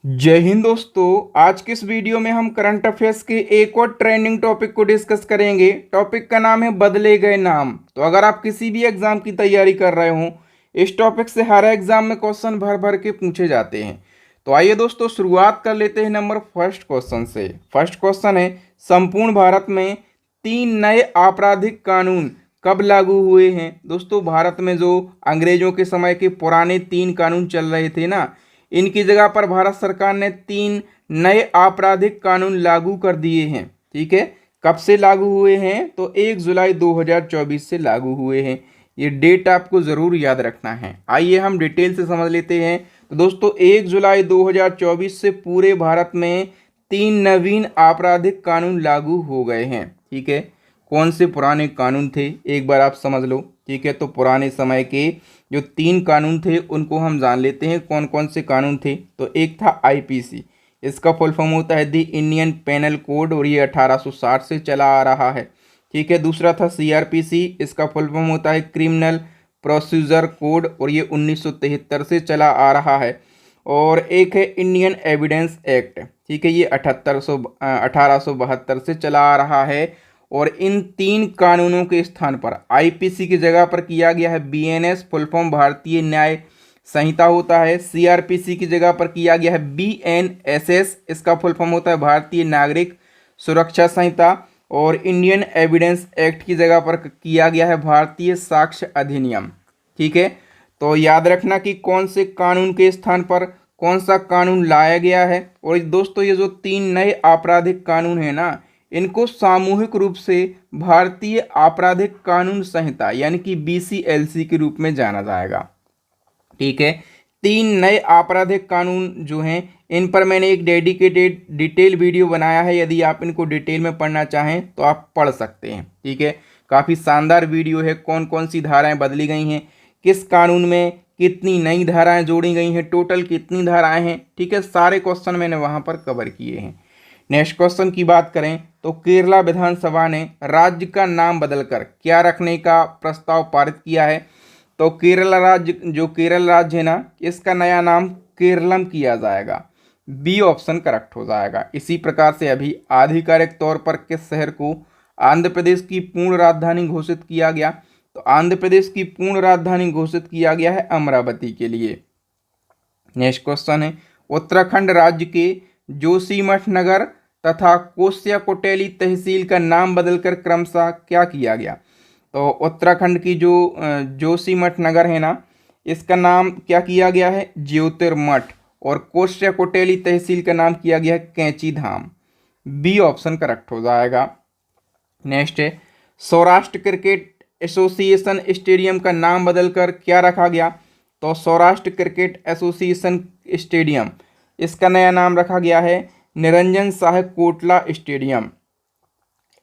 जय हिंद दोस्तों। आज के इस वीडियो में हम करंट अफेयर्स के एक और ट्रेंडिंग टॉपिक को डिस्कस करेंगे। टॉपिक का नाम है बदले गए नाम। तो अगर आप किसी भी एग्जाम की तैयारी कर रहे हो, इस टॉपिक से हर एग्जाम में क्वेश्चन भर भर के पूछे जाते हैं। तो आइए दोस्तों शुरुआत कर लेते हैं नंबर फर्स्ट क्वेश्चन से। फर्स्ट क्वेश्चन है, संपूर्ण भारत में 3 नए आपराधिक कानून कब लागू हुए हैं। दोस्तों, भारत में जो अंग्रेजों के समय के पुराने 3 कानून चल रहे थे ना, इनकी जगह पर भारत सरकार ने 3 नए आपराधिक कानून लागू कर दिए हैं। ठीक है, कब से लागू हुए हैं? तो 1 जुलाई 2024 से लागू हुए हैं। ये डेट आपको ज़रूर याद रखना है। आइए हम डिटेल से समझ लेते हैं। तो दोस्तों, 1 जुलाई 2024 से पूरे भारत में 3 नवीन आपराधिक कानून लागू हो गए हैं। ठीक है, कौन से पुराने कानून थे एक बार आप समझ लो। ठीक है, तो पुराने समय के जो 3 कानून थे उनको हम जान लेते हैं कौन कौन से कानून थे। तो एक था आईपीसी, इसका फुल फॉर्म होता है दी इंडियन पेनल कोड, और ये 1860 से चला आ रहा है। ठीक है, दूसरा था सीआरपीसी, इसका फुल फॉर्म होता है क्रिमिनल प्रोसीजर कोड, और ये 1973 से चला आ रहा है। और एक है इंडियन एविडेंस एक्ट। ठीक है, ये 1872 से चला आ रहा है। और इन 3 कानूनों के स्थान पर आईपीसी की जगह पर किया गया है बीएनएस, फुल फॉर्म भारतीय न्याय संहिता होता है। सीआरपीसी की जगह पर किया गया है बीएनएसएस, इसका फुल फॉर्म होता है भारतीय नागरिक सुरक्षा संहिता। और इंडियन एविडेंस एक्ट की जगह पर किया गया है भारतीय साक्ष्य अधिनियम। ठीक है, तो याद रखना कि कौन से कानून के स्थान पर कौन सा कानून लाया गया है। और दोस्तों, ये जो 3 नए आपराधिक कानून है ना, इनको सामूहिक रूप से भारतीय आपराधिक कानून संहिता यानी कि बीसीएलसी के रूप में जाना जाएगा। ठीक है, 3 नए आपराधिक कानून जो हैं, इन पर मैंने एक डेडिकेटेड डिटेल वीडियो बनाया है। यदि आप इनको डिटेल में पढ़ना चाहें तो आप पढ़ सकते हैं। ठीक है, काफ़ी शानदार वीडियो है। कौन कौन सी धाराएं बदली गई हैं, किस कानून में कितनी नई धाराएं जोड़ी गई हैं, टोटल कितनी धाराएं हैं। ठीक है, सारे क्वेश्चन मैंने वहां पर कवर किए हैं। नेक्स्ट क्वेश्चन की बात करें तो केरला विधानसभा ने राज्य का नाम बदलकर क्या रखने का प्रस्ताव पारित किया है। तो केरल राज्य है ना, इसका नया नाम केरलम किया जाएगा। बी ऑप्शन करेक्ट हो जाएगा। इसी प्रकार से अभी आधिकारिक तौर पर किस शहर को आंध्र प्रदेश की पूर्ण राजधानी घोषित किया गया। तो आंध्र प्रदेश की पूर्ण राजधानी घोषित किया गया है अमरावती के लिए। नेक्स्ट क्वेश्चन है, उत्तराखंड राज्य के जोशीमठ नगर तथा कोस्या कोटेली तहसील का नाम बदलकर क्रमशः क्या किया गया। तो उत्तराखंड की जो जोशीमठ नगर है ना, इसका नाम क्या किया गया है, ज्योतिर्मठ। और कोस्या कोटेली तहसील का नाम किया गया है कैंची धाम। बी ऑप्शन करेक्ट हो जाएगा। नेक्स्ट है, सौराष्ट्र क्रिकेट एसोसिएशन स्टेडियम का नाम बदलकर क्या रखा गया। तो सौराष्ट्र क्रिकेट एसोसिएशन स्टेडियम, इसका नया नाम रखा गया है Niranjan Sah Kotla stadium.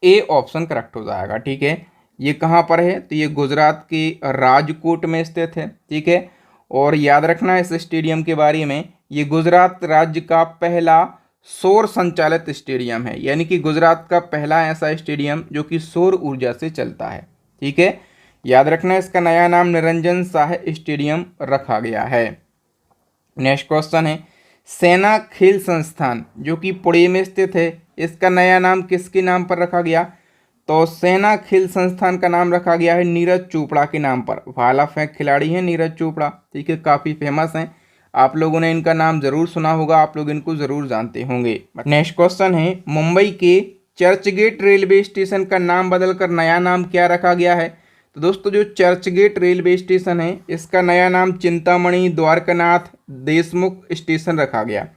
A option correct हो जाएगा। ठीक है, ये कहाँ पर है, तो ये गुजरात के राजकोट में स्थित है। ठीक है, और याद रखना इस स्टेडियम के बारे में, ये गुजरात राज्य का पहला सौर संचालित स्टेडियम है, यानी कि गुजरात का पहला ऐसा स्टेडियम जो कि सौर ऊर्जा से चलता है। ठीक है, याद रखना इसका नया नाम निरंजन साह स्टेडियम रखा गया है। नेक्स्ट क्वेश्चन है, सेना खेल संस्थान जो कि पुणे में स्थित है, इसका नया नाम किसके नाम पर रखा गया। तो सेना खेल संस्थान का नाम रखा गया है नीरज चोपड़ा के नाम पर। भाला फेंक खिलाड़ी हैं नीरज चोपड़ा। ठीक है, काफ़ी फेमस हैं, आप लोगों ने इनका नाम जरूर सुना होगा, आप लोग इनको जरूर जानते होंगे। नेक्स्ट क्वेश्चन है, मुंबई के चर्चगेट रेलवे स्टेशन का नाम बदलकर नया नाम क्या रखा गया है। तो दोस्तों, जो चर्चगेट रेलवे स्टेशन है, इसका नया नाम चिंतामणि द्वारकानाथ देशमुख स्टेशन रखा गया।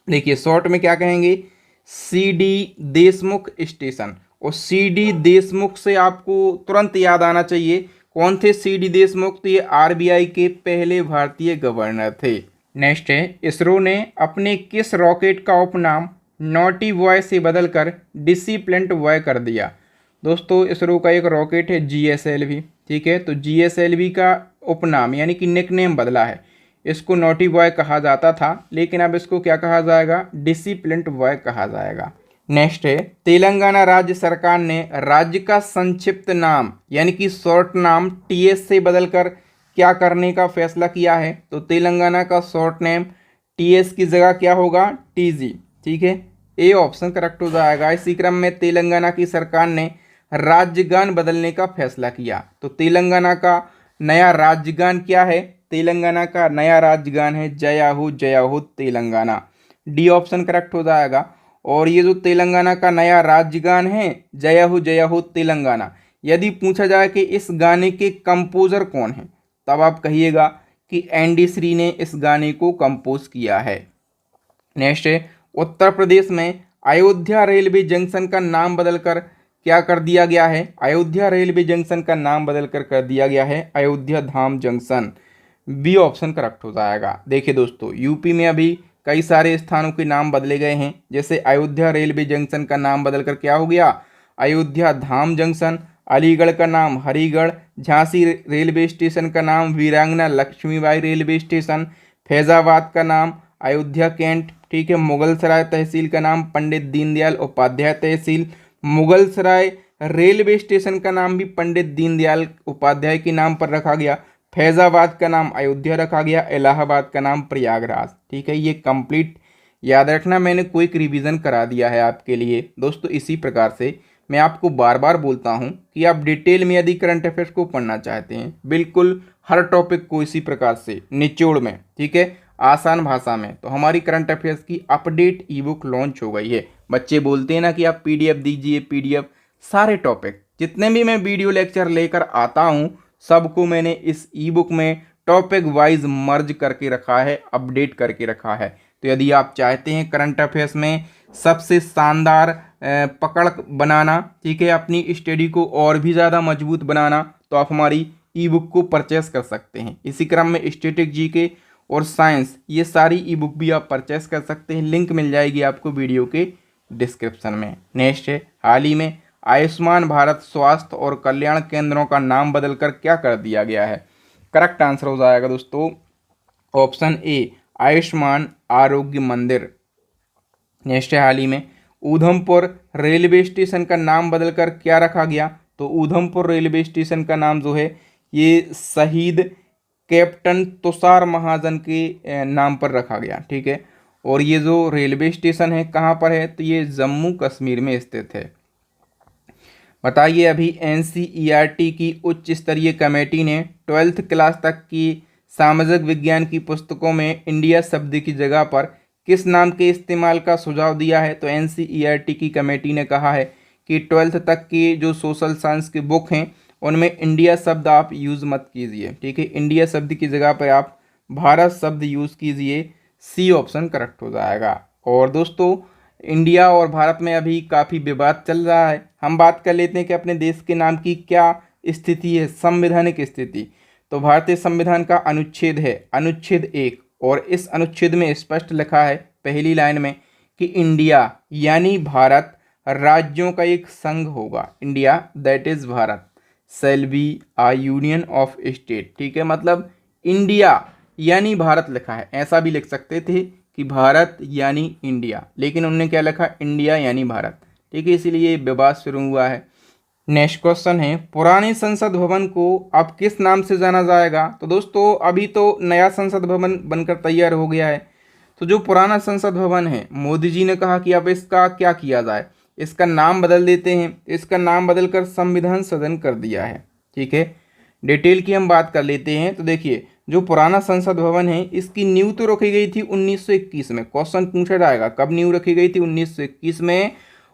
देखिए शॉर्ट में क्या कहेंगे, सीडी देशमुख स्टेशन। और सीडी देशमुख से आपको तुरंत याद आना चाहिए कौन थे सीडी देशमुख, तो ये आरबीआई के पहले भारतीय गवर्नर थे। नेक्स्ट है, इसरो ने अपने किस रॉकेट का उपनाम नॉटी बॉय से बदलकर डिसिप्लिन्ड बॉय कर दिया। दोस्तों, इसरो का एक रॉकेट है जीएसएलवी। ठीक है, तो जीएसएलवी का उपनाम यानी कि निकनेम बदला है। इसको नॉटी बॉय कहा जाता था, लेकिन अब इसको क्या कहा जाएगा, डिसिप्लिन्ड बॉय कहा जाएगा। नेक्स्ट है, तेलंगाना राज्य सरकार ने राज्य का संक्षिप्त नाम यानी कि शॉर्ट नाम टीएस से बदलकर क्या करने का फैसला किया है। तो तेलंगाना का शॉर्ट नेम TS की जगह क्या होगा, TG। ठीक है, ए ऑप्शन करेक्ट हो जाएगा। इसी क्रम में तेलंगाना की सरकार ने राज्यगान बदलने का फैसला किया। तो तेलंगाना का नया राज्यगान क्या है, तेलंगाना का नया राज्यगान है जय हो तेलंगाना। डी ऑप्शन करेक्ट हो जाएगा। और ये जो तेलंगाना का नया राज्यगान है जय हो तेलंगाना, यदि पूछा जाए कि इस गाने के कंपोजर कौन है, तब आप कहिएगा कि एनडी श्री ने इस गाने को कंपोज किया है। नेक्स्ट है, उत्तर प्रदेश में अयोध्या रेलवे जंक्शन का नाम बदलकर क्या कर दिया गया है, अयोध्या रेलवे जंक्शन का नाम बदलकर कर दिया गया है अयोध्या धाम जंक्शन। बी ऑप्शन करेक्ट हो जाएगा। देखिए दोस्तों, यूपी में अभी कई सारे स्थानों के नाम बदले गए हैं, जैसे अयोध्या रेलवे जंक्शन का नाम बदलकर क्या हो गया, अयोध्या धाम जंक्शन। अलीगढ़ का नाम हरिगढ़, झांसी रेलवे स्टेशन का नाम वीरांगना लक्ष्मीबाई रेलवे स्टेशन, फैजाबाद का नाम अयोध्या कैंट। ठीक है, मुगलसराय तहसील का नाम पंडित दीनदयाल उपाध्याय तहसील। मुगलसराय रेलवे स्टेशन का नाम भी पंडित दीनदयाल उपाध्याय के नाम पर रखा गया। फैजाबाद का नाम अयोध्या रखा गया। इलाहाबाद का नाम प्रयागराज। ठीक है, ये कंप्लीट याद रखना, मैंने क्विक रिवीजन करा दिया है आपके लिए। दोस्तों इसी प्रकार से मैं आपको बार बार बोलता हूं कि आप डिटेल में यदि करंट अफेयर्स को पढ़ना चाहते हैं, बिल्कुल हर टॉपिक को इसी प्रकार से निचोड़ में, ठीक है, आसान भाषा में, तो हमारी करंट अफेयर्स की अपडेट ई बुक लॉन्च हो गई है। बच्चे बोलते हैं ना कि आप PDF दीजिए, PDF। सारे टॉपिक जितने भी मैं वीडियो लेक्चर लेकर आता हूँ, सबको मैंने इस ई बुक में टॉपिक वाइज मर्ज करके रखा है, अपडेट करके रखा है। तो यदि आप चाहते हैं करंट अफेयर्स में सबसे शानदार पकड़ बनाना, ठीक है, अपनी स्टडी को और भी ज़्यादा मजबूत बनाना, तो आप हमारी ई बुक को परचेस कर सकते हैं। इसी क्रम में स्टैटिक जीके और साइंस, ये सारी ई बुक भी आप परचेस कर सकते हैं। लिंक मिल जाएगी आपको वीडियो के डिस्क्रिप्शन में। नेक्स्ट है, हाल ही में आयुष्मान भारत स्वास्थ्य और कल्याण केंद्रों का नाम बदलकर क्या कर दिया गया है। करेक्ट आंसर हो जाएगा दोस्तों ऑप्शन ए, आयुष्मान आरोग्य मंदिर। नेक्स्ट है, हाल ही में ऊधमपुर रेलवे स्टेशन का नाम बदलकर क्या रखा गया। तो ऊधमपुर रेलवे स्टेशन का नाम जो है ये शहीद कैप्टन तुषार महाजन के नाम पर रखा गया। ठीक है, और ये जो रेलवे स्टेशन है कहाँ पर है, तो ये जम्मू कश्मीर में स्थित है। बताइए, अभी NCERT की उच्च स्तरीय कमेटी ने 12th क्लास तक की सामाजिक विज्ञान की पुस्तकों में इंडिया शब्द की जगह पर किस नाम के इस्तेमाल का सुझाव दिया है। तो NCERT की कमेटी ने कहा है कि 12th तक की जो सोशल साइंस की बुक हैं उनमें इंडिया शब्द आप यूज़ मत कीजिए। ठीक है, इंडिया शब्द की जगह पर आप भारत शब्द यूज़ कीजिए। सी ऑप्शन करेक्ट हो जाएगा। और दोस्तों, इंडिया और भारत में अभी काफ़ी विवाद चल रहा है। हम बात कर लेते हैं कि अपने देश के नाम की क्या स्थिति है, संवैधानिक स्थिति। तो भारतीय संविधान का अनुच्छेद है अनुच्छेद 1, और इस अनुच्छेद में स्पष्ट लिखा है पहली लाइन में कि इंडिया यानी भारत राज्यों का एक संघ होगा। India that is Bharat shall be a union of state. ठीक है, मतलब इंडिया यानी भारत लिखा है, ऐसा भी लिख सकते थे कि भारत यानी इंडिया, लेकिन उन्होंने क्या लिखा, इंडिया यानी भारत। ठीक है, इसीलिए विवाद शुरू हुआ है। नेक्स्ट क्वेश्चन है, पुराने संसद भवन को अब किस नाम से जाना जाएगा। तो दोस्तों, अभी तो नया संसद भवन बनकर तैयार हो गया है। तो जो पुराना संसद भवन है, मोदी जी ने कहा कि अब इसका क्या किया जाए, इसका नाम बदल देते हैं। इसका नाम बदलकर संविधान सदन कर दिया है। ठीक है, डिटेल की हम बात कर लेते हैं। तो देखिए, जो पुराना संसद भवन है इसकी नींव तो रखी गई थी 1921 में। क्वेश्चन पूछा जाएगा कब नींव रखी गई थी, 1921 में,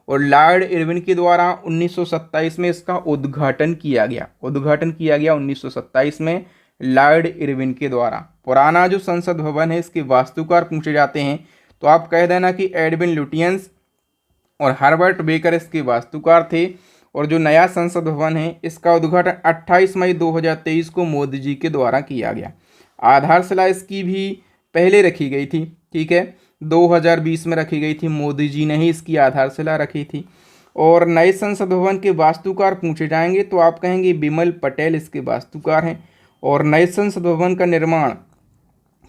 और लॉर्ड इरविन के द्वारा 1927 में इसका उद्घाटन किया गया। उद्घाटन किया गया 1927 में लॉर्ड इरविन के द्वारा। पुराना जो संसद भवन है इसके वास्तुकार पूछे जाते हैं तो आप कह देना कि एडविन लुटियंस और हर्बर्ट बेकर इसके वास्तुकार थे। और जो नया संसद भवन है इसका उद्घाटन 28 मई 2023 को मोदी जी के द्वारा किया गया। आधारशिला इसकी भी पहले रखी गई थी। ठीक है, 2020 में रखी गई थी, मोदी जी ने ही इसकी आधारशिला रखी थी। और नए संसद भवन के वास्तुकार पूछे जाएंगे तो आप कहेंगे बिमल पटेल इसके वास्तुकार हैं। और नए संसद भवन का निर्माण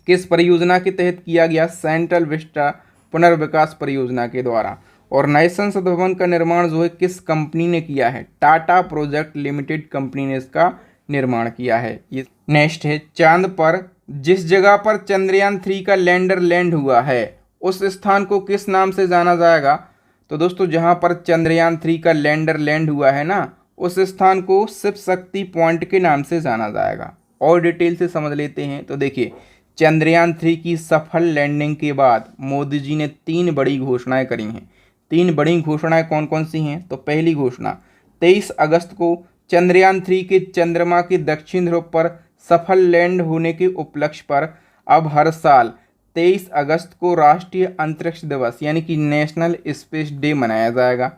किस परियोजना के तहत किया गया, सेंट्रल विस्टा पुनर्विकास परियोजना के द्वारा। और नए संसद भवन का निर्माण जो है किस कंपनी ने किया है, टाटा प्रोजेक्ट लिमिटेड कंपनी ने इसका निर्माण किया है। ये नेक्स्ट है, चांद पर जिस जगह पर चंद्रयान 3 का लैंडर लैंड हुआ है उस स्थान को किस नाम से जाना जाएगा? तो दोस्तों जहां पर चंद्रयान 3 का लैंडर लैंड हुआ है ना, उस स्थान को शिव शक्ति पॉइंट के नाम से जाना जाएगा। और डिटेल से समझ लेते हैं। तो देखिए, चंद्रयान 3 की सफल लैंडिंग के बाद मोदी जी ने 3 बड़ी घोषणाएं करी हैं। 3 बड़ी घोषणाएं कौन कौन सी हैं? तो पहली घोषणा, 23 अगस्त को चंद्रयान 3 के चंद्रमा के दक्षिण ध्रुव पर सफल लैंड होने के उपलक्ष्य पर अब हर साल 23 अगस्त को राष्ट्रीय अंतरिक्ष दिवस यानी कि नेशनल स्पेस डे मनाया जाएगा।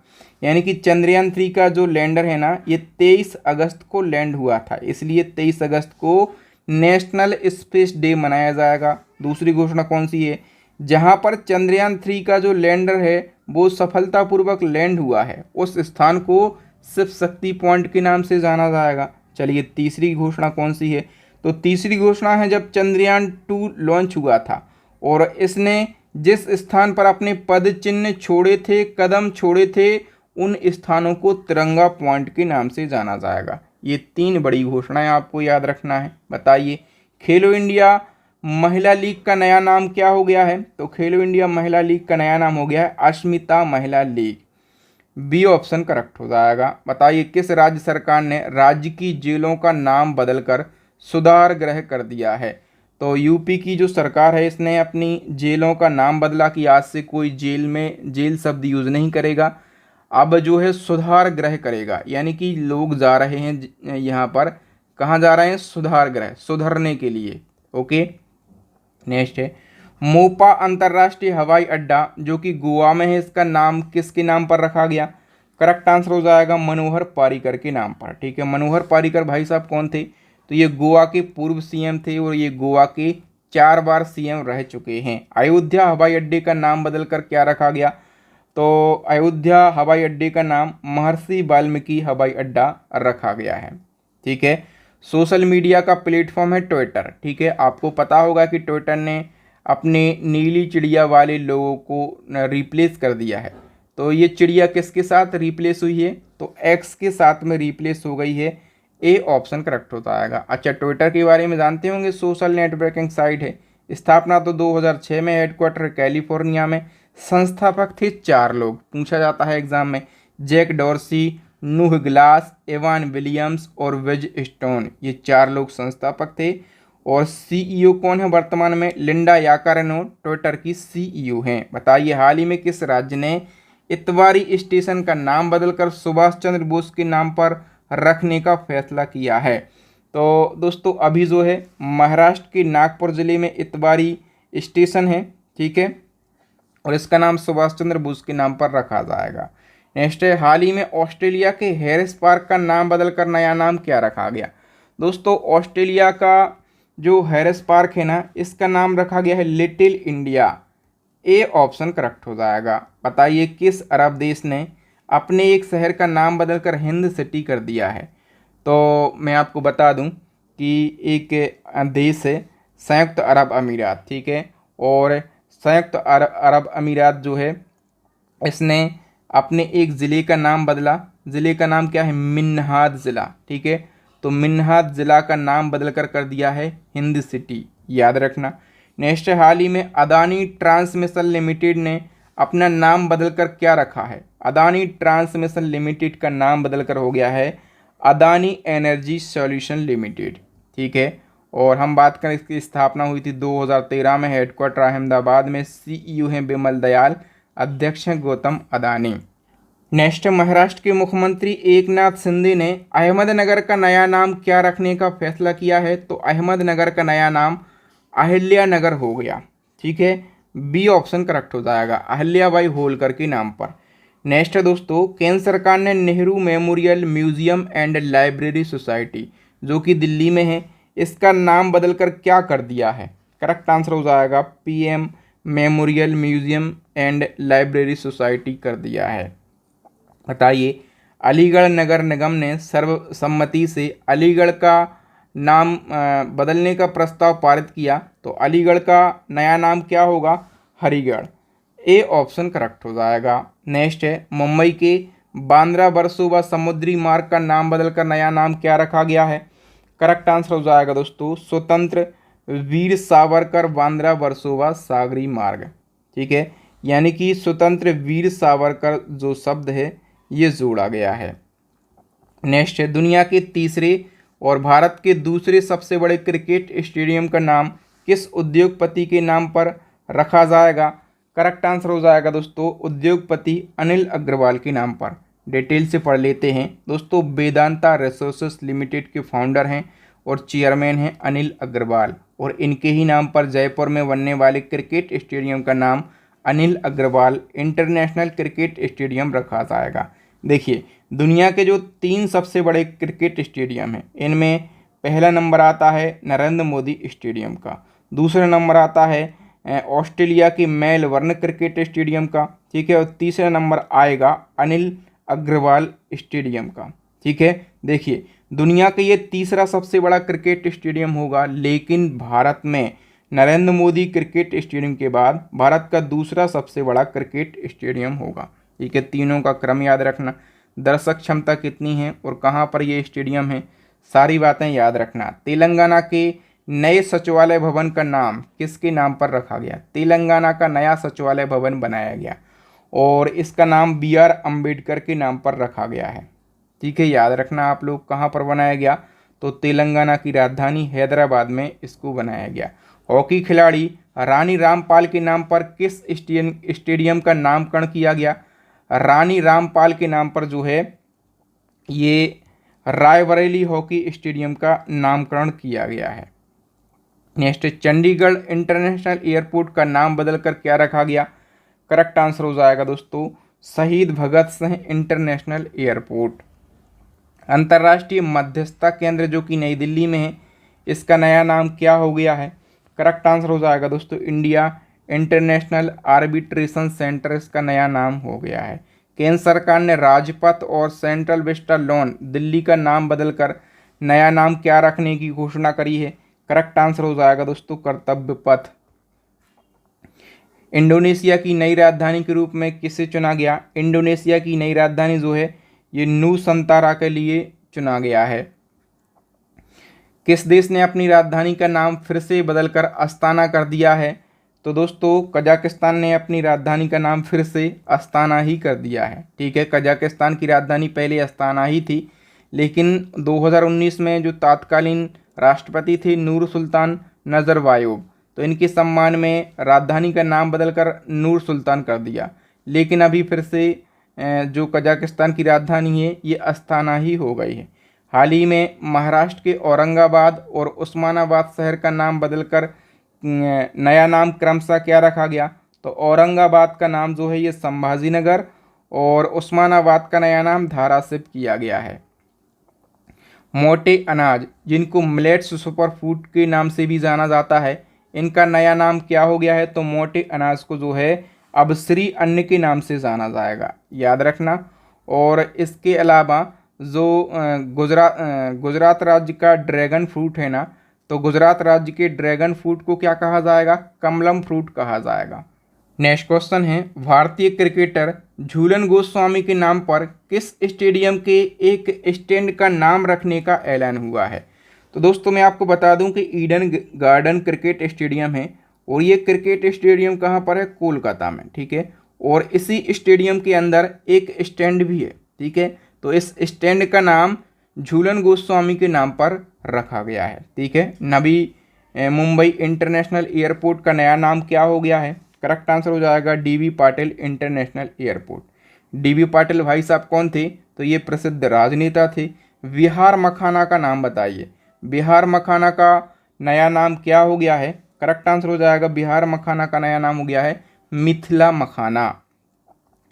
यानी कि चंद्रयान 3 का जो लैंडर है ना, ये 23 अगस्त को लैंड हुआ था, इसलिए 23 अगस्त को नेशनल स्पेस डे मनाया जाएगा। दूसरी घोषणा कौन सी है? जहां पर चंद्रयान 3 का जो लैंडर है वो सफलतापूर्वक लैंड हुआ है उस स्थान को शिव शक्ति पॉइंट के नाम से जाना जाएगा। चलिए, तीसरी घोषणा कौन सी है? तो तीसरी घोषणा है, जब चंद्रयान 2 लॉन्च हुआ था और इसने जिस स्थान पर अपने पद चिन्ह छोड़े थे, कदम छोड़े थे, उन स्थानों को तिरंगा पॉइंट के नाम से जाना जाएगा। ये 3 बड़ी घोषणाएं आपको याद रखना है। बताइए, खेलो इंडिया महिला लीग का नया नाम क्या हो गया है? तो खेलो इंडिया महिला लीग का नया नाम हो गया है अस्मिता महिला लीग। बी ऑप्शन करेक्ट हो जाएगा। बताइए, किस राज्य सरकार ने राज्य की जेलों का नाम बदलकर सुधार गृह कर दिया है? तो यूपी की जो सरकार है इसने अपनी जेलों का नाम बदला कि आज से कोई जेल शब्द यूज़ नहीं करेगा, अब जो है सुधार गृह करेगा। यानी कि लोग जा रहे हैं यहाँ पर, कहाँ जा रहे हैं? सुधार गृह, सुधरने के लिए। ओके, नेक्स्ट है, मोपा अंतर्राष्ट्रीय हवाई अड्डा जो कि गोवा में है, इसका नाम किसके नाम पर रखा गया? करेक्ट आंसर हो जाएगा मनोहर पर्रिकर के नाम पर। ठीक है, मनोहर पर्रिकर भाई साहब कौन थे? तो ये गोवा के पूर्व सीएम थे और ये गोवा के 4 बार सीएम रह चुके हैं। अयोध्या हवाई अड्डे का नाम बदलकर क्या रखा गया? तो अयोध्या हवाई अड्डे का नाम महर्षि वाल्मीकि हवाई अड्डा रखा गया है। ठीक है, सोशल मीडिया का प्लेटफॉर्म है ट्विटर। ठीक है, आपको पता होगा कि ट्विटर ने अपने नीली चिड़िया वाले लोगों को रिप्लेस कर दिया है। तो ये चिड़िया किसके साथ रिप्लेस हुई है? तो एक्स के साथ में रिप्लेस हो गई है। ए ऑप्शन करेक्ट हो जाएगा। अच्छा, ट्विटर के बारे में जानते होंगे, सोशल नेटवर्किंग साइट है। स्थापना तो 2006 में, हेडक्वार्टर कैलिफोर्निया में। संस्थापक थे 4 लोग, पूछा जाता है एग्जाम में, जैक डॉर्सी, नूह ग्लास, एवान विलियम्स और विज स्टोन। ये 4 लोग संस्थापक थे। और सीईओ कौन है वर्तमान में? लिंडा याकारिनो ट्विटर की सीईओ हैं। बताइए, हाल ही में किस राज्य ने इतवारी स्टेशन का नाम बदलकर सुभाष चंद्र बोस के नाम पर रखने का फैसला किया है? तो दोस्तों अभी जो है महाराष्ट्र के नागपुर ज़िले में इतवारी स्टेशन है। ठीक है, और इसका नाम सुभाष चंद्र बोस के नाम पर रखा जाएगा। नेक्स्ट है, हाल ही में ऑस्ट्रेलिया के हैरिस पार्क का नाम बदलकर नया नाम क्या रखा गया? दोस्तों ऑस्ट्रेलिया का जो हैरिस पार्क है ना, इसका नाम रखा गया है little India. A option correct हो जाएगा। बताइए, किस अरब देश ने अपने एक शहर का नाम बदलकर हिंद सिटी कर दिया है? तो मैं आपको बता दूं कि एक देश है संयुक्त अरब अमीरात। ठीक है, और संयुक्त अरब अमीरात जो है इसने अपने एक ज़िले का नाम बदला। ज़िले का नाम क्या है? मिन्हाद ज़िला। ठीक है, तो मिन्हाद ज़िला का नाम बदलकर कर दिया है हिंद सिटी, याद रखना। नेक्स्ट, हाल ही में अदानी ट्रांसमिशन लिमिटेड ने अपना नाम बदलकर क्या रखा है? अदानी ट्रांसमिशन लिमिटेड का नाम बदलकर हो गया है अदानी एनर्जी सॉल्यूशन लिमिटेड। ठीक है, और हम बात करें, इसकी स्थापना हुई थी 2013 में, हेडक्वार्टर अहमदाबाद में। सीईओ हैं बिमल दयाल, अध्यक्ष हैं गौतम अदानी। नेक्स्ट, महाराष्ट्र के मुख्यमंत्री एकनाथ शिंदे ने अहमदनगर का नया नाम क्या रखने का फैसला किया है? तो अहमदनगर का नया नाम अहिल्यानगर हो गया। ठीक है, बी ऑप्शन करेक्ट हो जाएगा, अहिल्याबाई होलकर के नाम पर। नेक्स्ट है दोस्तों, केंद्र सरकार ने Nehru memorial museum and library society जो कि दिल्ली में है, इसका नाम बदलकर क्या कर दिया है? करेक्ट आंसर हो जाएगा PM memorial museum and library society कर दिया है। बताइए, अलीगढ़ नगर निगम ने सर्वसम्मति से अलीगढ़ का नाम बदलने का प्रस्ताव पारित किया, तो अलीगढ़ का नया नाम क्या होगा? हरिगढ़। ए ऑप्शन करेक्ट हो जाएगा। नेक्स्ट है, मुंबई के बांद्रा वर्सोवा समुद्री मार्ग का नाम बदलकर नया नाम क्या रखा गया है? करेक्ट आंसर हो जाएगा दोस्तों स्वतंत्र वीर सावरकर बांद्रा वर्सोवा सागरी मार्ग। ठीक है, यानी कि स्वतंत्र वीर सावरकर जो शब्द है ये जोड़ा गया है। नेक्स्ट है, दुनिया के तीसरे और भारत के दूसरे सबसे बड़े क्रिकेट स्टेडियम का नाम किस उद्योगपति के नाम पर रखा जाएगा? करेक्ट आंसर हो जाएगा दोस्तों उद्योगपति अनिल अग्रवाल के नाम पर। डिटेल से पढ़ लेते हैं दोस्तों। वेदांता रिसोर्सेस लिमिटेड के फाउंडर हैं और चेयरमैन हैं अनिल अग्रवाल, और इनके ही नाम पर जयपुर में बनने वाले क्रिकेट स्टेडियम का नाम Anil Agarwal international cricket stadium रखा जाएगा। देखिए, दुनिया के जो 3 सबसे बड़े क्रिकेट स्टेडियम हैं, इनमें पहला नंबर आता है नरेंद्र मोदी स्टेडियम का, दूसरा नंबर आता है ऑस्ट्रेलिया के मेलबर्न क्रिकेट स्टेडियम का, ठीक है, और तीसरा नंबर आएगा अनिल अग्रवाल स्टेडियम का। ठीक है, देखिए दुनिया का ये तीसरा सबसे बड़ा क्रिकेट स्टेडियम होगा, लेकिन भारत में नरेंद्र मोदी क्रिकेट स्टेडियम के बाद भारत का दूसरा सबसे बड़ा क्रिकेट स्टेडियम होगा। ठीक है, तीनों का क्रम याद रखना, दर्शक क्षमता कितनी है और कहाँ पर ये स्टेडियम है, सारी बातें याद रखना। तेलंगाना के नए सचिवालय भवन का नाम किसके नाम पर रखा गया? तेलंगाना का नया सचिवालय भवन बनाया गया और इसका नाम BR अम्बेडकर के नाम पर रखा गया है। ठीक है, याद रखना आप लोग, कहाँ पर बनाया गया? तो तेलंगाना की राजधानी हैदराबाद में इसको बनाया गया। हॉकी खिलाड़ी रानी रामपाल के नाम पर किस स्टेडियम का नामकरण किया गया? रानी रामपाल के नाम पर जो है ये रायबरेली हॉकी स्टेडियम का नामकरण किया गया है। नेक्स्ट, चंडीगढ़ इंटरनेशनल एयरपोर्ट का नाम बदलकर क्या रखा गया? करेक्ट आंसर हो जाएगा दोस्तों शहीद भगत सिंह इंटरनेशनल एयरपोर्ट। अंतर्राष्ट्रीय मध्यस्थता केंद्र जो कि नई दिल्ली में है, इसका नया नाम क्या हो गया है? करेक्ट आंसर हो जाएगा दोस्तों इंडिया इंटरनेशनल आर्बिट्रेशन सेंटर इसका नया नाम हो गया है। केंद्र सरकार ने राजपथ और सेंट्रल विस्टा लोन दिल्ली का नाम बदलकर नया नाम क्या रखने की घोषणा करी है? करेक्ट आंसर हो जाएगा दोस्तों कर्तव्य पथ। इंडोनेशिया की नई राजधानी के रूप में किसे चुना गया? इंडोनेशिया की नई राजधानी जो है ये नूसंतारा के लिए चुना गया है। किस देश ने अपनी राजधानी का नाम फिर से बदलकर अस्ताना कर दिया है? तो दोस्तों कजाकिस्तान ने अपनी राजधानी का नाम फिर से अस्ताना ही कर दिया है। ठीक है, कजाकिस्तान की राजधानी पहले अस्ताना ही थी, लेकिन 2019 में जो तत्कालीन राष्ट्रपति थे नूर सुल्तान नजरबायेव, तो इनके सम्मान में राजधानी का नाम बदलकर नूर सुल्तान कर दिया, लेकिन अभी फिर से जो कजाकिस्तान की राजधानी है ये अस्ताना ही हो गई है। हाल ही में महाराष्ट्र के औरंगाबाद और उस्मानाबाद शहर का नाम बदलकर नया नाम क्रमशः क्या रखा गया? तो औरंगाबाद का नाम जो है ये संभाजी नगर और उस्मानाबाद का नया नाम धाराशिव किया गया है। मोटे अनाज जिनको मिलेट्स सुपर फूड के नाम से भी जाना जाता है, इनका नया नाम क्या हो गया है? तो मोटे अनाज को जो है अब श्री अन्न के नाम से जाना जाएगा, याद रखना। और इसके अलावा जो गुजरात राज्य का ड्रैगन फ्रूट है ना, तो गुजरात राज्य के ड्रैगन फ्रूट को क्या कहा जाएगा? कमलम फ्रूट कहा जाएगा। नेक्स्ट क्वेश्चन है, भारतीय क्रिकेटर झूलन गोस्वामी के नाम पर किस स्टेडियम के एक स्टैंड का नाम रखने का ऐलान हुआ है? तो दोस्तों मैं आपको बता दूं कि ईडन गार्डन क्रिकेट स्टेडियम है और ये क्रिकेट स्टेडियम कहाँ पर है? कोलकाता में। ठीक है, और इसी स्टेडियम के अंदर एक स्टैंड भी है। ठीक है, तो इस स्टैंड का नाम झूलन गोस्वामी के नाम पर रखा गया है। ठीक है, नवी मुंबई इंटरनेशनल एयरपोर्ट का नया नाम क्या हो गया है? करेक्ट आंसर हो जाएगा DB Patil international airport. DB Patil भाई साहब कौन थे? तो ये प्रसिद्ध राजनेता थे। बिहार मखाना का नाम बताइए, बिहार मखाना का नया नाम क्या हो गया है? करेक्ट आंसर हो जाएगा बिहार मखाना का नया नाम हो गया है मिथिला मखाना।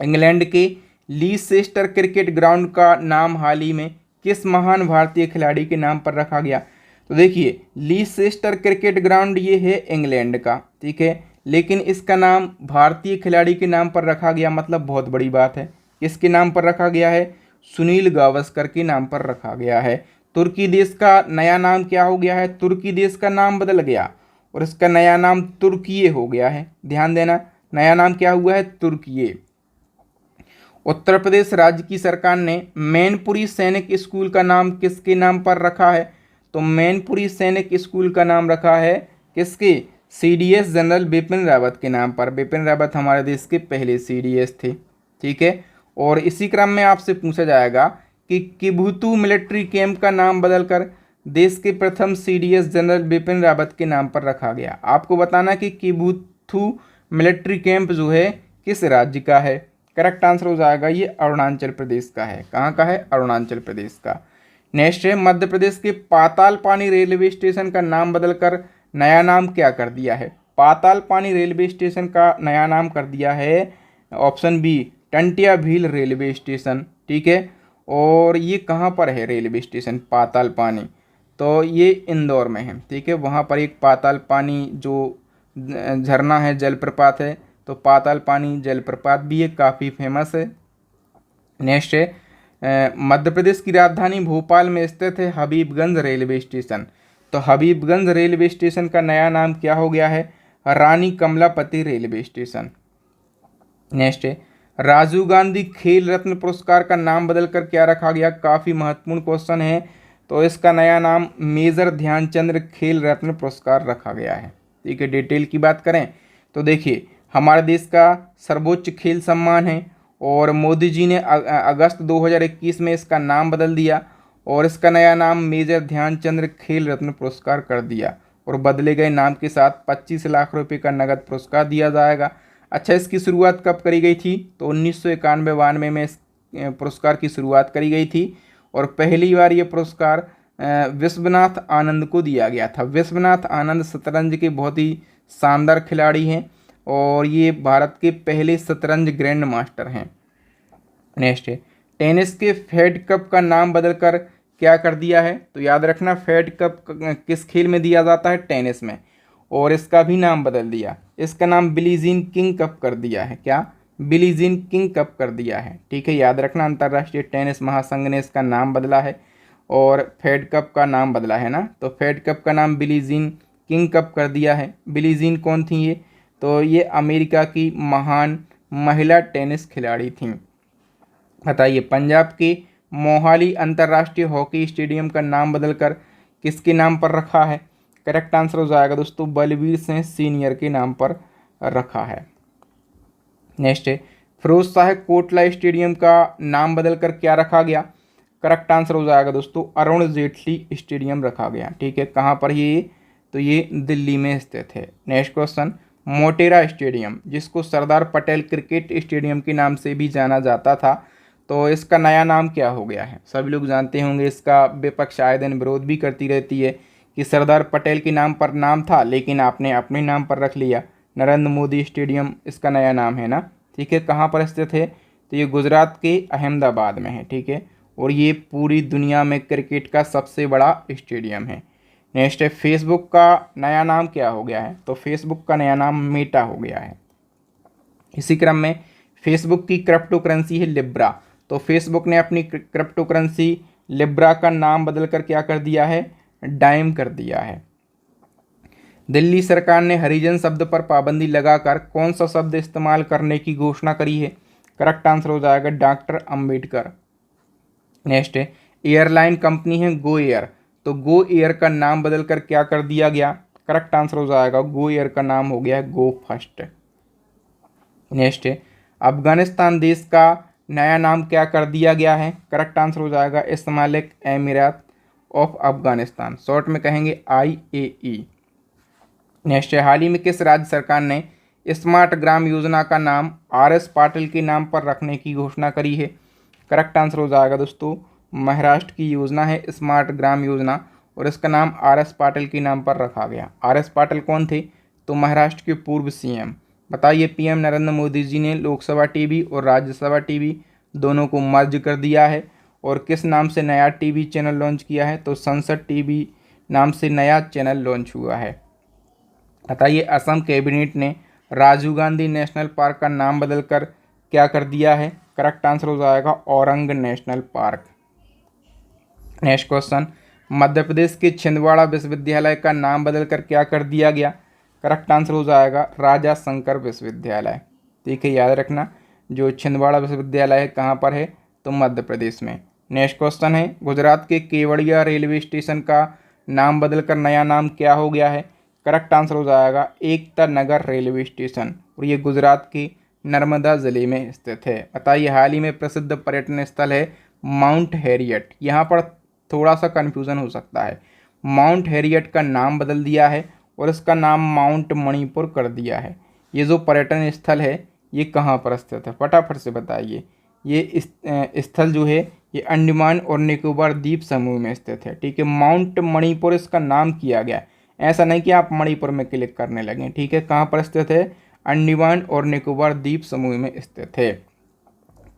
इंग्लैंड के लीसेस्टर क्रिकेट ग्राउंड का नाम हाल ही में किस महान भारतीय खिलाड़ी के नाम पर रखा गया? तो देखिए लीसेस्टर क्रिकेट ग्राउंड ये है इंग्लैंड का, ठीक है, लेकिन इसका नाम भारतीय खिलाड़ी के नाम पर रखा गया, मतलब बहुत बड़ी बात है। किसके नाम पर रखा गया है? सुनील गावस्कर के नाम पर रखा गया है। तुर्की देश का नया नाम क्या हो गया है? तुर्की देश का नाम बदल गया और इसका नया नाम तुर्कीये हो गया है। ध्यान देना, नया नाम क्या हुआ है? तुर्कीये। उत्तर प्रदेश राज्य की सरकार ने मैनपुरी सैनिक स्कूल का नाम किसके नाम पर रखा है? तो मैनपुरी सैनिक स्कूल का नाम रखा है किसके? CDS जनरल बिपिन रावत के नाम पर। बिपिन रावत हमारे देश के पहले CDS थे। ठीक है। और इसी क्रम में आपसे पूछा जाएगा कि किबुतु मिलिट्री कैंप का नाम बदलकर देश के प्रथम CDS जनरल बिपिन रावत के नाम पर रखा गया। आपको बताना कि किबुतु मिलिट्री कैंप जो है किस राज्य का है? करेक्ट आंसर हो जाएगा ये अरुणाचल प्रदेश का है। कहाँ का है? अरुणाचल प्रदेश का। नेक्स्ट है, मध्य प्रदेश के पाताल पानी रेलवे स्टेशन का नाम बदलकर नया नाम क्या कर दिया है? पाताल पानी रेलवे स्टेशन का नया नाम कर दिया है option B, Tantia Bhil railway station. ठीक है। और ये कहाँ पर है रेलवे स्टेशन पाताल पानी? तो ये इंदौर में है। ठीक है। वहाँ पर एक पाताल पानी जो झरना है, जलप्रपात है, तो पाताल पानी जलप्रपात भी है, काफ़ी फेमस है। नेक्स्ट है, मध्य प्रदेश की राजधानी भोपाल में स्थित है हबीबगंज रेलवे स्टेशन। तो हबीबगंज रेलवे स्टेशन का नया नाम क्या हो गया है? रानी कमलापति रेलवे स्टेशन। नेक्स्ट है, राजीव गांधी खेल रत्न पुरस्कार का नाम बदलकर क्या रखा गया? काफ़ी महत्वपूर्ण क्वेश्चन है। तो इसका नया नाम मेजर ध्यानचंद खेल रत्न पुरस्कार रखा गया है। ठीक है। डिटेल की बात करें तो देखिए, हमारे देश का सर्वोच्च खेल सम्मान है और मोदी जी ने अगस्त 2021 में इसका नाम बदल दिया और इसका नया नाम मेजर ध्यानचंद खेल रत्न पुरस्कार कर दिया और बदले गए नाम के साथ 25 लाख रुपए का नगद पुरस्कार दिया जाएगा। अच्छा, इसकी शुरुआत कब करी गई थी? तो 1991-92 में इस पुरस्कार की शुरुआत करी गई थी और पहली बार ये पुरस्कार विश्वनाथ आनंद को दिया गया था। विश्वनाथ आनंद शतरंज के बहुत ही शानदार खिलाड़ी हैं और ये भारत के पहले शतरंज ग्रैंड मास्टर हैं। नेक्स्ट है, टेनिस के फेड कप का नाम बदलकर क्या कर दिया है? तो याद रखना, फेड कप किस खेल में दिया जाता है? टेनिस में। और इसका भी नाम बदल दिया, इसका नाम बिली जीन किंग कप कर दिया है। क्या? बिली जीन किंग कप कर दिया है। ठीक है। याद रखना, अंतर्राष्ट्रीय टेनिस महासंघ ने इसका नाम बदला है और फेड कप का नाम बदला है ना। तो फेड कप का नाम बिली जीन किंग कप कर दिया है। बिली जीन कौन थी ये? तो ये अमेरिका की महान महिला टेनिस खिलाड़ी थीं। बताइए, पंजाब के मोहाली अंतर्राष्ट्रीय हॉकी स्टेडियम का नाम बदलकर किसके नाम पर रखा है? करेक्ट आंसर हो जाएगा दोस्तों, बलवीर सिंह सीनियर के नाम पर रखा है। नेक्स्ट है, फिरोज शाह कोटला स्टेडियम का नाम बदलकर क्या रखा गया? करेक्ट आंसर हो जाएगा दोस्तों, अरुण जेटली स्टेडियम रखा गया। ठीक है। कहाँ पर ये? तो ये दिल्ली में स्थित है। नेक्स्ट क्वेश्चन, मोटेरा स्टेडियम जिसको सरदार पटेल क्रिकेट स्टेडियम के नाम से भी जाना जाता था, तो इसका नया नाम क्या हो गया है? सभी लोग जानते होंगे, इसका विपक्ष आए दिन विरोध भी करती रहती है कि सरदार पटेल के नाम पर नाम था लेकिन आपने अपने नाम पर रख लिया। नरेंद्र मोदी स्टेडियम इसका नया नाम है ना। ठीक है। कहाँ पर स्थित है? तो ये गुजरात के अहमदाबाद में है। ठीक है। और ये पूरी दुनिया में क्रिकेट का सबसे बड़ा स्टेडियम है। नेक्स्ट है, फेसबुक का नया नाम क्या हो गया है? तो फेसबुक का नया नाम मेटा हो गया है। इसी क्रम में फेसबुक की क्रिप्टो करेंसी है लिब्रा। तो फेसबुक ने अपनी क्रिप्टो करेंसी लिब्रा का नाम बदलकर क्या कर दिया है? डाइम कर दिया है। दिल्ली सरकार ने हरिजन शब्द पर पाबंदी लगाकर कौन सा शब्द इस्तेमाल करने की घोषणा करी है? करेक्ट आंसर हो जाएगा डॉक्टर अंबेडकर। नेक्स्ट है, एयरलाइन कंपनी है गो एयर। तो गो एयर का नाम बदलकर क्या कर दिया गया? करेक्ट आंसर हो जाएगा, गो एयर का नाम हो गया गो फर्स्ट। नेक्स्ट है, अफगानिस्तान देश का नया नाम क्या कर दिया गया है? करेक्ट आंसर हो जाएगा इस्लामिक एमिरात ऑफ अफगानिस्तान, शॉर्ट में कहेंगे IAE। नेक्स्ट है, हाल ही में किस राज्य सरकार ने स्मार्ट ग्राम योजना का नाम RS पाटिल के नाम पर रखने की घोषणा करी है? करेक्ट आंसर हो जाएगा दोस्तों, महाराष्ट्र की योजना है स्मार्ट ग्राम योजना और इसका नाम RS पाटिल के नाम पर रखा गया। RS पाटिल कौन थे? तो महाराष्ट्र के पूर्व CM। बताइए, PM नरेंद्र मोदी जी ने लोकसभा टीवी और राज्यसभा टीवी दोनों को मर्ज कर दिया है और किस नाम से नया टीवी चैनल लॉन्च किया है? तो संसद टीवी नाम से नया चैनल लॉन्च हुआ है। बताइए, असम कैबिनेट ने राजीव गांधी नेशनल पार्क का नाम बदलकर क्या कर दिया है? करेक्ट आंसर हो जाएगा Orang national park. Next question, Madhya Pradesh के छिंदवाड़ा विश्वविद्यालय का नाम बदलकर क्या कर दिया गया? करेक्ट आंसर हो जाएगा राजा शंकर विश्वविद्यालय। ठीक है। याद रखना, जो छिंदवाड़ा विश्वविद्यालय है कहाँ पर है? तो मध्य प्रदेश में। नेक्स्ट क्वेश्चन है, गुजरात के केवड़िया रेलवे स्टेशन का नाम बदलकर नया नाम क्या हो गया है? करेक्ट आंसर हो जाएगा एकता नगर रेलवे स्टेशन, और ये गुजरात के नर्मदा जिले में स्थित है। बताइए हाल ही में प्रसिद्ध पर्यटन स्थल है माउंट हैरियट। यहाँ पर थोड़ा सा कन्फ्यूज़न हो सकता है। माउंट हैरियट का नाम बदल दिया है और इसका नाम माउंट मणिपुर कर दिया है। ये जो पर्यटन स्थल है ये कहाँ पर स्थित है? फटाफट से बताइए। ये स्थल जो है ये अंडमान और निकोबार द्वीप समूह में स्थित है। ठीक है, माउंट मणिपुर इसका नाम किया गया। ऐसा नहीं कि आप मणिपुर में क्लिक करने लगे। ठीक है, कहाँ पर स्थित है? अंडमान और निकोबार द्वीप समूह में स्थित है।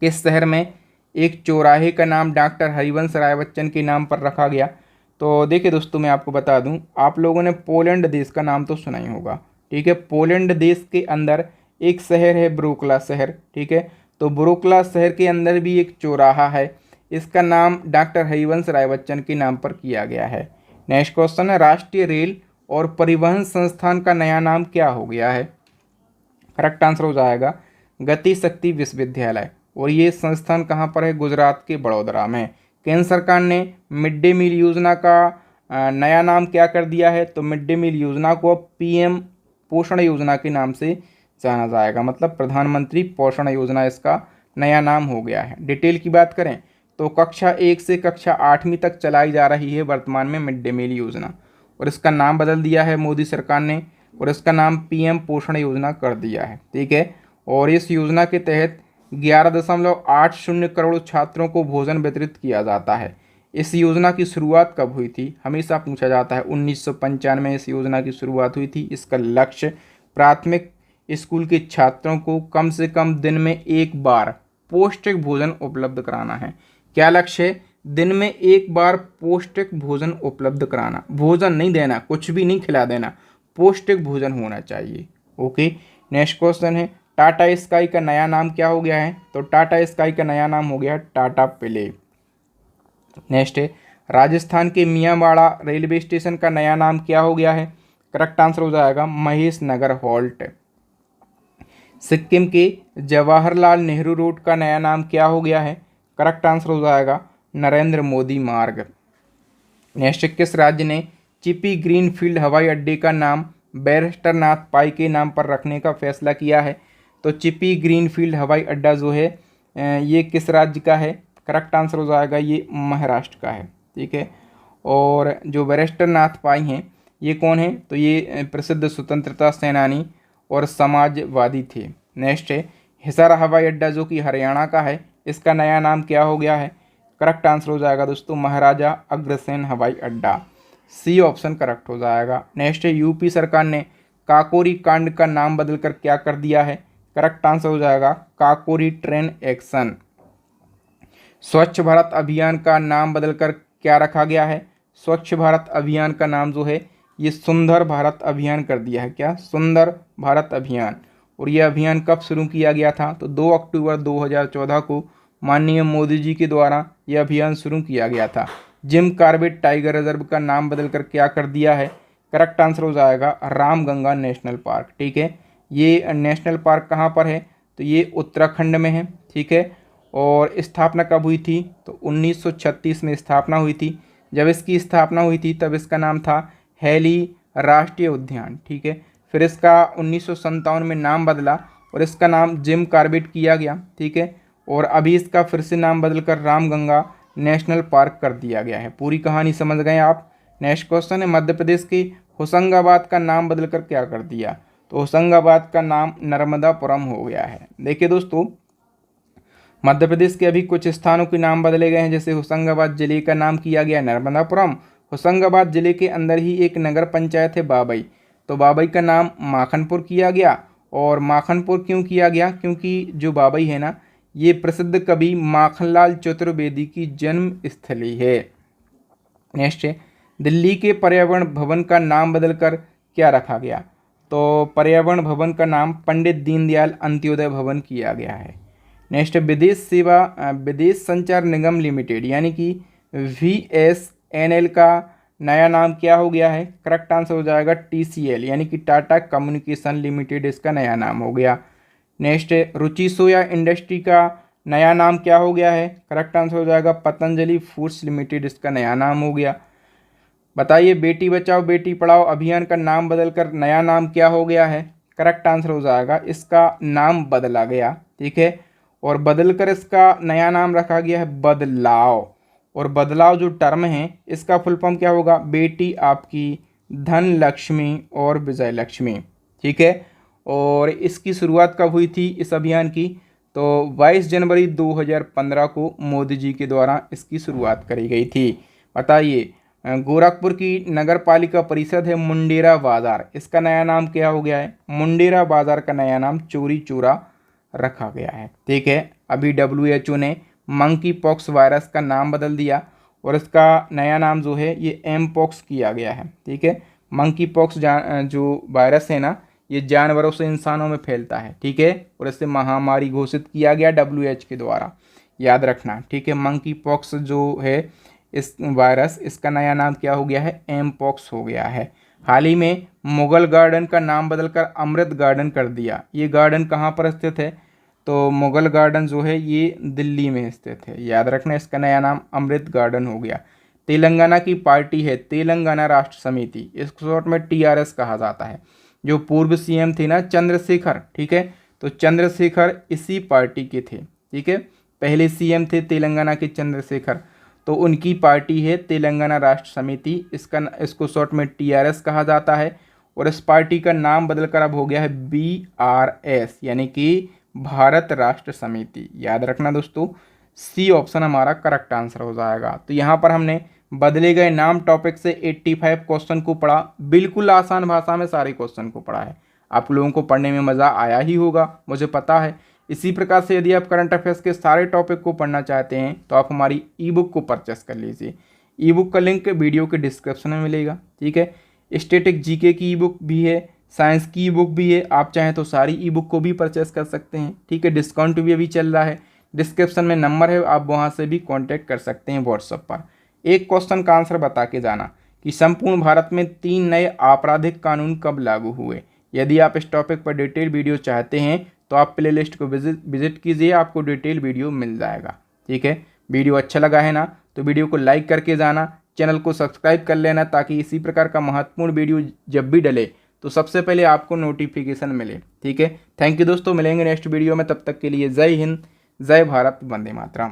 किस शहर में एक चौराहे का नाम डॉक्टर हरिवंश राय बच्चन के नाम पर रखा गया? तो देखिए दोस्तों, मैं आपको बता दूं, आप लोगों ने पोलैंड देश का नाम तो सुना ही होगा। ठीक है, पोलैंड देश के अंदर एक शहर है ब्रुकला शहर। ठीक है, तो ब्रुकला शहर के अंदर भी एक चौराहा है, इसका नाम डॉक्टर हरिवंश राय बच्चन के नाम पर किया गया है। नेक्स्ट क्वेश्चन है, राष्ट्रीय रेल और परिवहन संस्थान का नया नाम क्या हो गया है? करेक्ट आंसर हो जाएगा गति शक्ति विश्वविद्यालय, और ये संस्थान कहाँ पर है? गुजरात के बड़ोदरा में। केंद्र सरकार ने मिड डे मील योजना का नया नाम क्या कर दिया है? तो मिड डे मील योजना को अब पीएम पोषण योजना के नाम से जाना जाएगा, मतलब प्रधानमंत्री पोषण योजना इसका नया नाम हो गया है। डिटेल की बात करें तो कक्षा 1 से कक्षा 8वीं तक चलाई जा रही है वर्तमान में मिड डे मील योजना, और इसका नाम बदल दिया है मोदी सरकार ने, और इसका नाम पीएम पोषण योजना कर दिया है। ठीक है, और इस योजना के तहत 11.80 करोड़ छात्रों को भोजन वितरित किया जाता है। इस योजना की शुरुआत कब हुई थी? हमेशा पूछा जाता है। 1995 में इस योजना की शुरुआत हुई थी। इसका लक्ष्य प्राथमिक स्कूल के छात्रों को कम से कम दिन में एक बार पौष्टिक भोजन उपलब्ध कराना है। क्या लक्ष्य है? दिन में एक बार पौष्टिक भोजन उपलब्ध कराना। भोजन नहीं देना, कुछ भी नहीं खिला देना, पौष्टिक भोजन होना चाहिए। ओके, नेक्स्ट क्वेश्चन है, टाटा स्काई का नया नाम क्या हो गया है? तो टाटा स्काई का नया नाम हो गया है टाटा प्ले। नेक्स्ट है, राजस्थान के मियांवाड़ा रेलवे स्टेशन का नया नाम क्या हो गया है? करेक्ट आंसर हो जाएगा महेश नगर हॉल्ट। सिक्किम के जवाहरलाल नेहरू रोड का नया नाम क्या हो गया है? करेक्ट आंसर हो जाएगा नरेंद्र मोदी मार्ग। नेक्स्ट, किस राज्य ने चिपी ग्रीनफील्ड हवाई अड्डे का नाम बैरिस्टर नाथ पाई के नाम पर रखने का फैसला किया है? तो चिपी ग्रीनफील्ड हवाई अड्डा जो है ये किस राज्य का है? करेक्ट आंसर हो जाएगा ये महाराष्ट्र का है। ठीक है, और जो बैरिस्टर नाथ पाई हैं ये कौन है? तो ये प्रसिद्ध स्वतंत्रता सेनानी और समाजवादी थे। नेक्स्ट है, हिसार हवाई अड्डा जो कि हरियाणा का है, इसका नया नाम क्या हो गया है? करेक्ट आंसर हो जाएगा दोस्तों महाराजा अग्रसेन हवाई अड्डा। सी ऑप्शन करेक्ट हो जाएगा। नेक्स्ट है, यूपी सरकार ने काकोरी कांड का नाम बदलकर क्या कर दिया है? करेक्ट आंसर हो जाएगा काकोरी ट्रेन एक्शन। स्वच्छ भारत अभियान का नाम बदलकर क्या रखा गया है? स्वच्छ भारत अभियान का नाम जो है ये सुंदर भारत अभियान कर दिया है। क्या? सुंदर भारत अभियान। और यह अभियान कब शुरू किया गया था? तो 2 अक्टूबर 2014 को माननीय मोदी जी के द्वारा यह अभियान शुरू किया गया था। जिम कॉर्बेट टाइगर रिजर्व का नाम बदलकर क्या कर दिया है? करेक्ट आंसर हो जाएगा रामगंगा नेशनल पार्क। ठीक है, ये नेशनल पार्क कहाँ पर है? तो ये उत्तराखंड में है। ठीक है, और स्थापना कब हुई थी? तो 1936 में स्थापना हुई थी। जब इसकी स्थापना हुई थी तब इसका नाम था हैली राष्ट्रीय उद्यान। ठीक है, फिर इसका 1957 में नाम बदला और इसका नाम जिम कॉर्बेट किया गया। ठीक है, और अभी इसका फिर से नाम बदलकर रामगंगा नेशनल पार्क कर दिया गया है। पूरी कहानी समझ गए आप। नेक्स्ट क्वेश्चन है, मध्य प्रदेश के होशंगाबाद का नाम बदलकर क्या कर दिया? तो होशंगाबाद का नाम नर्मदापुरम हो गया है। देखिए दोस्तों, मध्य प्रदेश के अभी कुछ स्थानों के नाम बदले गए हैं। जैसे होशंगाबाद जिले का नाम किया गया नर्मदापुरम। होशंगाबाद जिले के अंदर ही एक नगर पंचायत है बाबई, तो बाबई का नाम माखनपुर किया गया। और माखनपुर क्यों किया गया? क्योंकि जो बाबई है ना, ये प्रसिद्ध कवि माखनलाल चतुर्वेदी की जन्म स्थली है। नेक्स्ट है, दिल्ली के पर्यावरण भवन का नाम बदलकर क्या रखा गया? तो पर्यावरण भवन का नाम पंडित दीनदयाल अंत्योदय भवन किया गया है। नेक्स्ट, विदेश संचार निगम लिमिटेड यानी कि VSNL का नया नाम क्या हो गया है? करेक्ट आंसर हो जाएगा TCL यानी कि टाटा कम्युनिकेशन लिमिटेड इसका नया नाम हो गया। नेक्स्ट, रुचि सोया इंडस्ट्री का नया नाम क्या हो गया है? करेक्ट आंसर हो जाएगा पतंजलि फूड्स लिमिटेड इसका नया नाम हो गया। बताइए बेटी बचाओ बेटी पढ़ाओ अभियान का नाम बदलकर नया नाम क्या हो गया है? करेक्ट आंसर हो जाएगा इसका नाम बदला गया, ठीक है। और बदलकर इसका नया नाम रखा गया है बदलाव। और बदलाव जो टर्म है इसका फुल फॉर्म क्या होगा? बेटी आपकी धन लक्ष्मी और विजय लक्ष्मी, ठीक है। और इसकी शुरुआत कब हुई थी इस अभियान की? तो 22 जनवरी 2015 को मोदी जी के द्वारा इसकी शुरुआत करी गई थी। बताइए गोरखपुर की नगर पालिका परिषद है मुंडेरा बाजार, इसका नया नाम क्या हो गया है? मुंडेरा बाजार का नया नाम चोरी चोरा रखा गया है, ठीक है। अभी WHO ने मंकी पॉक्स वायरस का नाम बदल दिया और इसका नया नाम जो है ये एम पॉक्स किया गया है, ठीक है। मंकी पॉक्स जो वायरस है ना ये जानवरों से इंसानों में फैलता है, ठीक है। और इसे महामारी घोषित किया गया WHO के द्वारा, याद रखना, ठीक है। मंकी पॉक्स जो है इस वायरस इसका नया नाम क्या हो गया है? एम पॉक्स हो गया है। हाल ही में मुगल गार्डन का नाम बदलकर अमृत गार्डन कर दिया। ये गार्डन कहाँ पर स्थित है? तो मुगल गार्डन जो है ये दिल्ली में स्थित है, याद रखना इसका नया नाम अमृत गार्डन हो गया। तेलंगाना की पार्टी है तेलंगाना राष्ट्र समिति, इसको शॉर्ट में TRS कहा जाता है। जो पूर्व CM थे ना चंद्रशेखर, ठीक है, तो चंद्रशेखर इसी पार्टी के थे, ठीक है। पहले CM थे तेलंगाना के चंद्रशेखर, तो उनकी पार्टी है तेलंगाना राष्ट्र समिति, इसको शॉर्ट में TRS कहा जाता है। और इस पार्टी का नाम बदलकर अब हो गया है BRS यानी कि भारत राष्ट्र समिति, याद रखना दोस्तों। C ऑप्शन हमारा करेक्ट आंसर हो जाएगा। तो यहाँ पर हमने बदले गए नाम टॉपिक से 85 क्वेश्चन को पढ़ा, बिल्कुल आसान भाषा में सारे क्वेश्चन को पढ़ा है। आप लोगों को पढ़ने में मज़ा आया ही होगा, मुझे पता है। इसी प्रकार से यदि आप करंट अफेयर्स के सारे टॉपिक को पढ़ना चाहते हैं तो आप हमारी ई-बुक को परचेस कर लीजिए। ई-बुक का लिंक वीडियो के डिस्क्रिप्शन में मिलेगा, ठीक है। स्टैटिक GK की ई-बुक भी है, साइंस की ई-बुक भी है, आप चाहें तो सारी ई-बुक को भी परचेस कर सकते हैं, ठीक है। डिस्काउंट भी अभी चल रहा है, डिस्क्रिप्शन में नंबर है, आप वहाँ से भी कॉन्टैक्ट कर सकते हैं व्हाट्सएप पर। एक क्वेश्चन का आंसर बता के जाना कि संपूर्ण भारत में 3 नए आपराधिक कानून कब लागू हुए। यदि आप इस टॉपिक पर डिटेल वीडियो चाहते हैं तो आप प्लेलिस्ट को विजिट कीजिए, आपको डिटेल वीडियो मिल जाएगा, ठीक है। वीडियो अच्छा लगा है ना तो वीडियो को लाइक करके जाना, चैनल को सब्सक्राइब कर लेना ताकि इसी प्रकार का महत्वपूर्ण वीडियो जब भी डले तो सबसे पहले आपको नोटिफिकेशन मिले, ठीक है। थैंक यू दोस्तों, मिलेंगे नेक्स्ट वीडियो में, तब तक के लिए जय हिंद, जय भारत, वंदे मातरम।